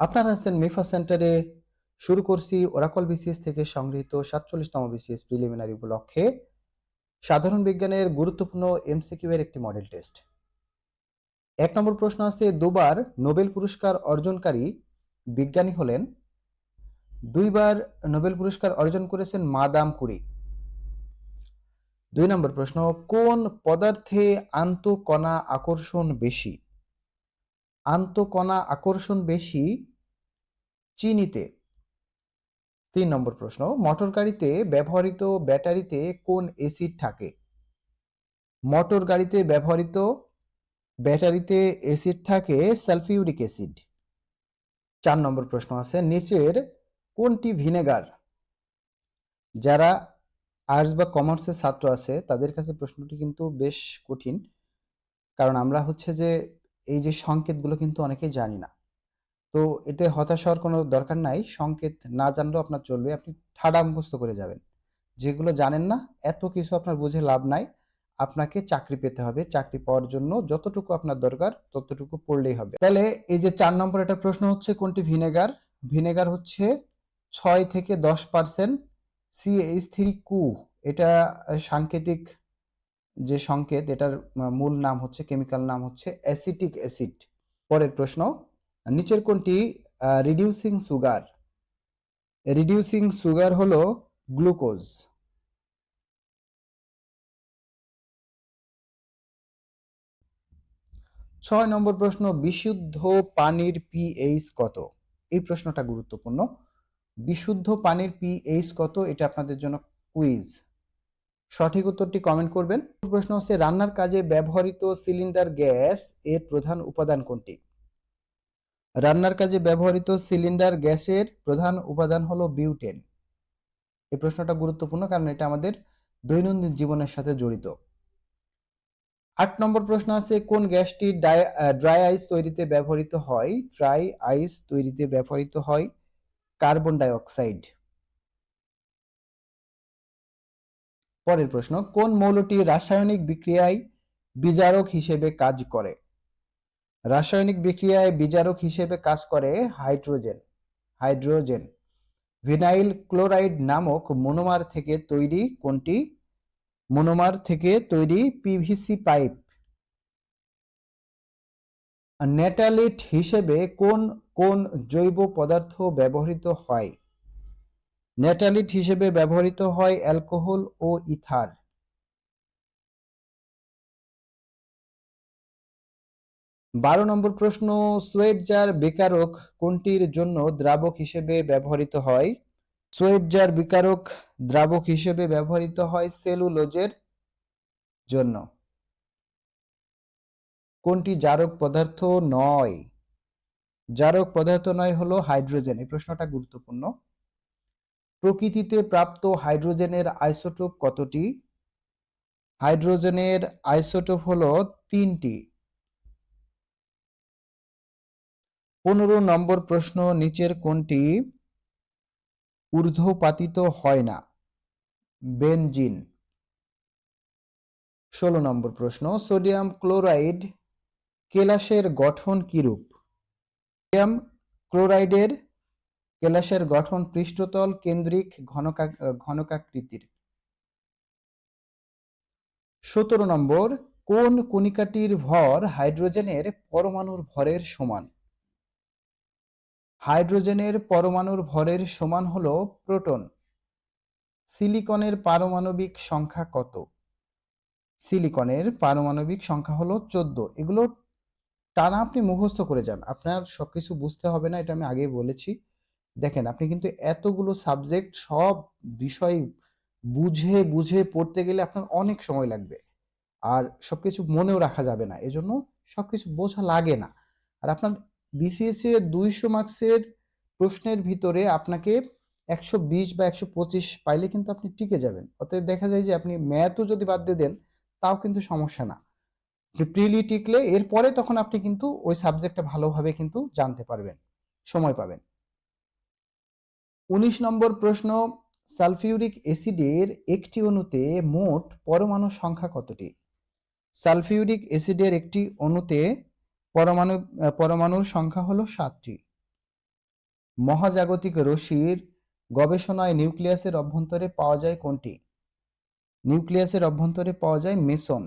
আপনারা আছেন মিফা সেন্টারে। শুরু করছি ওরাকল বিসিএস থেকে সংগৃহীত 47তম বিসিএস প্রিলিমিনারি উপলক্ষে সাধারণ বিজ্ঞানের গুরুত্বপূর্ণ এমসিকিউ এর একটি মডেল টেস্ট। 1 নম্বর প্রশ্ন আছে, দুবার নোবেল পুরস্কার অর্জনকারী বিজ্ঞানী হলেন। 2বার নোবেল পুরস্কার অর্জন করেছেন মাদাম কুরি। 2 নম্বর প্রশ্ন, কোন পদার্থে আন্তঃকণা আকর্ষণ বেশি? আন্তঃকণা আকর্ষণ বেশি চিনিতে। 3 নম্বর প্রশ্ন, মোটর গাড়িতে ব্যবহৃত ব্যাটারিতে কোন অ্যাসিড থাকে? মোটর গাড়িতে ব্যবহৃত ব্যাটারিতে অ্যাসিড থাকে সালফিউরিক অ্যাসিড। 4 নম্বর প্রশ্ন আছে, নিচের কোনটি ভিনেগার? যারা আর্টস বা কমার্সের ছাত্র আছে তাদের কাছে প্রশ্নটি কিন্তু বেশ কঠিন, কারণ আমরা হচ্ছে যে এই যে সংকেতগুলো কিন্তু অনেকেই জানি না। তো এতে হতাশ হওয়ার কোনো দরকার নাই, সংকেত না জানলেও আপনার চলবে, আপনি ঠাডা মুখস্থ করে যাবেন। যেগুলো জানেন না এত কিছু আপনার বুঝে লাভ নাই, আপনাকে চাকরি পেতে হবে। চাকরি পাওয়ার জন্য যতটুকু আপনার দরকার ততটুকু পড়লেই হবে। তাহলে এই যে 4 নম্বর একটা প্রশ্ন হচ্ছে কোনটি ভিনেগার? ভিনেগার হচ্ছে 6 থেকে 10% CH3CoO। এটা সাংকেতিক যে সংকেত, এটার মূল নাম হচ্ছে, কেমিক্যাল নাম হচ্ছে অ্যাসিটিক অ্যাসিড। পরের প্রশ্ন, নিচের কোনটি রিডিউসিং সুগার? রিডিউসিং সুগার হলো গ্লুকোজ। 6 নম্বর প্রশ্ন, বিশুদ্ধ পানির পিএইচ কত? এই প্রশ্নটা গুরুত্বপূর্ণ। বিশুদ্ধ পানির পিএইচ কত, এটা আপনাদের জন্য কুইজ। সঠিক উত্তরটি কমেন্ট করবেন। প্রশ্ন হচ্ছে, রান্নার কাজে ব্যবহৃত সিলিন্ডার গ্যাস এর প্রধান উপাদান কোনটি? রান্নার কাজে ব্যবহৃত সিলিন্ডার গ্যাসের প্রধান উপাদান হলো বিউটেন। এই প্রশ্নটা গুরুত্বপূর্ণ কারণ এটা আমাদের দৈনন্দিন জীবনের সাথে জড়িত। 8 নম্বর প্রশ্ন আছে, কোন গ্যাসটি ড্রাই আইস তৈরিতে ব্যবহৃত হয়? ড্রাই আইস তৈরিতে ব্যবহৃত হয় কার্বন ডাই অক্সাইড। পরের প্রশ্ন, কোন মৌলটি রাসায়নিক বিক্রিয়ায় বিজারক হিসেবে কাজ করে? রাসায়নিক বিক্রিয়ায় বিজারক হিসেবে কাজ করে হাইড্রোজেন। হাইড্রোজেন। ভিনাইল ক্লোরাইড নামক মনোমার থেকে তৈরি কোনটি? মনোমার থেকে তৈরি পিভিসি পাইপ। ন্যাটালিট হিসেবে কোন কোন জৈব পদার্থ ব্যবহৃত হয়? ন্যাটালিট হিসেবে ব্যবহৃত হয় অ্যালকোহল ও ইথার। 12 নম্বর প্রশ্ন, সোয়েটজার বিকারক কোনটির জন্য দ্রাবক হিসেবে ব্যবহৃত হয়? সোয়েটজার বিকারক দ্রাবক হিসেবে ব্যবহৃত হয় সেলুলোজের জন্য। কোনটি জারক পদার্থ নয়? জারক পদার্থ নয় হলো হাইড্রোজেন। এই প্রশ্নটা গুরুত্বপূর্ণ। প্রকৃতিতে প্রাপ্ত হাইড্রোজেনের আইসোটোপ কতটি? হাইড্রোজেনের আইসোটোপ হলো 3টি। 15 নম্বর প্রশ্ন, নিচের কোনটি ঊর্ধ্বপাতিত হয় না? বেনজিন। 16 নম্বর প্রশ্ন, সোডিয়াম ক্লোরাইড কেলাসের গঠন কিরূপ? সোডিয়াম ক্লোরাইডের কেলাসের গঠন পৃষ্ঠতল কেন্দ্রিক ঘনকাকৃতির। 17 নম্বর, কোন কণিকাটির ভর হাইড্রোজেনের পরমাণুর ভরের সমান? হাইড্রোজেনের পরমাণুর ভরের সমান হলো প্রোটন। সিলিকনের পারমাণবিক সংখ্যা কত? সিলিকনের পারমাণবিক সংখ্যা হলো 14। এগুলো টানা আপনি মুখস্থ করে যান, আপনার সবকিছু বুঝতে হবে না, এটা আমি আগেই বলেছি। দেখেন, আপনি কিন্তু এতগুলো সাবজেক্ট সব বিষয় বুঝে বুঝে পড়তে গেলে আপনার অনেক সময় লাগবে, আর সবকিছু মনেও রাখা যাবে না, এজন্য সবকিছু বোঝা লাগে না। আর আপনার বিসিএস এর 200 মার্কসের প্রশ্নের ভিতরে আপনাকে 120 বা 125 পাইলে কিন্তু আপনি টিকে যাবেন। অতএব দেখা যায় যে আপনি ম্যাথও যদি বাদ দিয়ে দেন তাও কিন্তু সমস্যা না। প্রিলি টিকলে এরপরে তখন আপনি কিন্তু ওই সাবজেক্টটা ভালোভাবে কিন্তু জানতে পারবেন, সময় পাবেন। 19 নম্বর প্রশ্ন, সালফিউরিক অ্যাসিডের একটি অণুতে মোট পরমাণু সংখ্যা কতটি? সালফিউরিক অ্যাসিডের একটি অণুতে পরমাণুর সংখ্যা হলো 7টি। মহাজাগতিক রশ্মির গবেষণায় নিউক্লিয়াসের অভ্যন্তরে পাওয়া যায় কোনটি? নিউক্লিয়াসের অভ্যন্তরে পাওয়া যায় মেসন।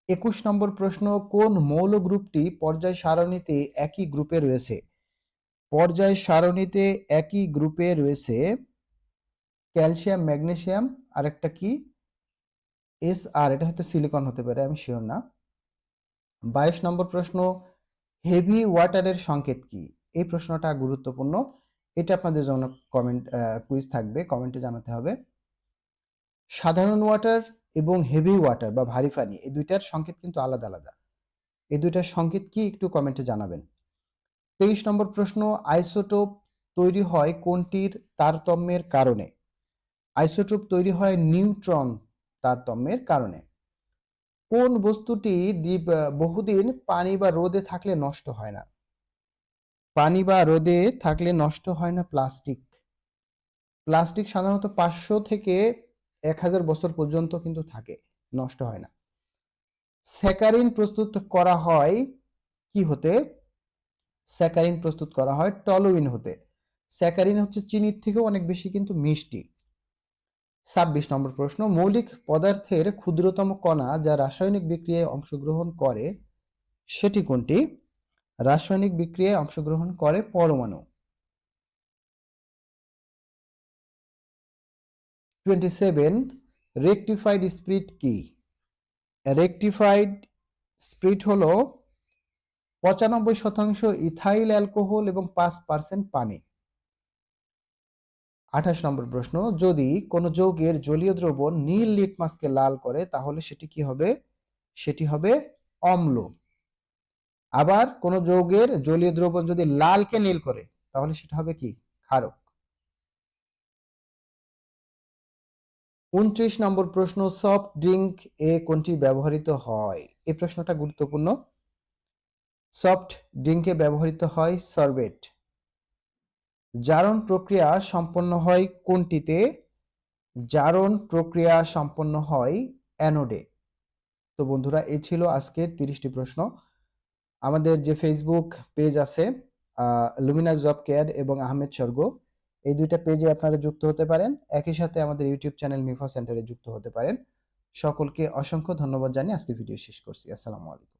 21 নম্বর প্রশ্ন, কোন মৌল গ্রুপটি পর্যায় সারণীতে একই গ্রুপে রয়েছে? পর্যায় সারণীতে একই গ্রুপে রয়েছে ক্যালসিয়াম, ম্যাগনেসিয়াম, আর একটা কি আর এটা হয়তো সিলিকন হতে পারে, আমি শিওর না। 22 নম্বর প্রশ্ন, হেভি ওয়াটারের সংকেত কি? এই প্রশ্নটা গুরুত্বপূর্ণ, এটা আপনাদের জন্য কমেন্ট কুইজ থাকবে, কমেন্টে জানাতে হবে। সাধারণ ওয়াটার এবং হেভি ওয়াটার বা ভারী পানি, এই দুইটার সংকেত কিন্তু আলাদা আলাদা। এই দুইটার সংকেত কি একটু কমেন্টে জানাবেন। 23 নম্বর প্রশ্ন, আইসোটোপ তৈরি হয় কোনটির তারতম্যের কারণে? আইসোটোপ তৈরি হয় নিউট্রন তারতম্যের কারণে। কোন বস্তুটি বহুদিন পানি বা রোদে থাকলে নষ্ট হয় না? পানি বা রোদে থাকলে নষ্ট হয় না প্লাস্টিক। প্লাস্টিক সাধারণত 500 থেকে 1000 বছর পর্যন্ত কিন্তু থাকে, নষ্ট হয় না। স্যাকারিন প্রস্তুত করা হয় কি হতে? স্যাকারিন প্রস্তুত করা হয় টলুইন হতে। স্যাকারিন হচ্ছে চিনির থেকেও অনেক বেশি কিন্তু মিষ্টি। 26 নম্বর প্রশ্ন, মৌলিক পদার্থের ক্ষুদ্রতম কণা যা রাসায়নিক বিক্রিয়ায় অংশগ্রহণ করে সেটি কোনটি? রাসায়নিক বিক্রিয়ায় অংশগ্রহণ করে পরমাণু। 27, রেকটিফাইড স্পিরিট কি? রেকটিফাইড স্পিরিট হলো 95% ইথাইল অ্যালকোহল এবং 5% পানি। 28 নম্বর প্রশ্ন, যদি কোনো যৌগের জলীয় দ্রবণ নীল লিটমাসকে লাল করে তাহলে সেটি কি হবে? সেটি হবে অম্ল। আবার কোন যৌগের জলীয় দ্রবণ যদি লালকে নীল করে তাহলে সেটা হবে কি? ক্ষারক। 29 নম্বর প্রশ্ন, সফট ড্রিঙ্ক এ কোনটি ব্যবহৃত হয়? এই প্রশ্নটা গুরুত্বপূর্ণ। সফট ড্রিঙ্কে ব্যবহৃত হয় সরবেট। জারণ প্রক্রিয়া সম্পন্ন হয় কোনটিতে? জারণ প্রক্রিয়া সম্পন্ন হয় অ্যানোডে। তো বন্ধুরা, এই ছিল আজকের 30টি প্রশ্ন। আমাদের যে ফেসবুক পেজ আছে লুমিনাস জব কেয়ার এবং আহমেদ স্বর্গ, এই দুইটা পেজে আপনারা যুক্ত হতে পারেন, একই সাথে আমাদের ইউটিউব চ্যানেল মিফা সেন্টারে যুক্ত হতে পারেন। সকলকে অসংখ্য ধন্যবাদ জানিয়ে আজকের ভিডিও শেষ করছি। আসসালামু আলাইকুম।